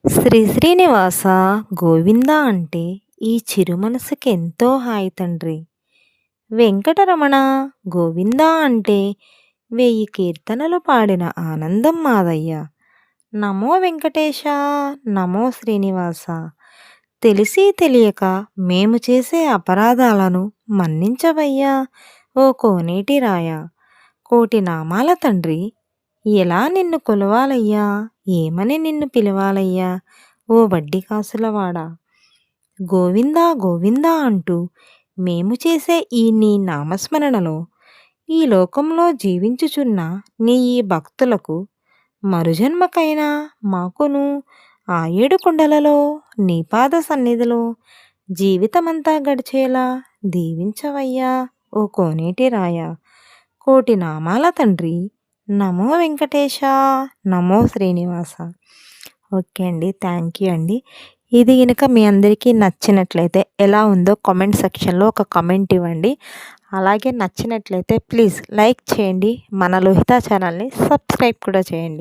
శ్రీ శ్రీనివాస గోవింద అంటే ఈ చిరు మనసుకి ఎంతో హాయి తండ్రి. వెంకటరమణ గోవింద అంటే వెయ్యి కీర్తనలు పాడిన ఆనందం మాదయ్య. నమో వెంకటేశ, నమో శ్రీనివాస. తెలిసి తెలియక మేము చేసే అపరాధాలను మన్నించవయ్యా ఓ కోనేటి రాయ. కోటి నామాల తండ్రి, ఎలా నిన్ను కొలవాలయ్యా, ఏమని నిన్ను పిలవాలయ్యా ఓ వడ్డీ కాసులవాడా. గోవిందా గోవిందా అంటూ మేము చేసే ఈ నీ నామస్మరణలో ఈ లోకంలో జీవించుచున్న నీ ఈ భక్తులకు మరుజన్మకైనా మాకును ఆ ఏడు కొండలలో నీ పాద సన్నిధిలో జీవితమంతా గడిచేలా దీవించవయ్యా ఓ కోనేటి రాయ. కోటి నామాల తండ్రి, నమో వెంకటేశ, నమో శ్రీనివాస. ఓకే అండి, థ్యాంక్ యూ అండి. ఇది కనుక మీ అందరికీ నచ్చినట్లయితే ఎలా ఉందో కామెంట్ సెక్షన్లో ఒక కామెంట్ ఇవ్వండి. అలాగే నచ్చినట్లయితే ప్లీజ్ లైక్ చేయండి, మన లోహిత ఛానల్ని సబ్స్క్రైబ్ కూడా చేయండి.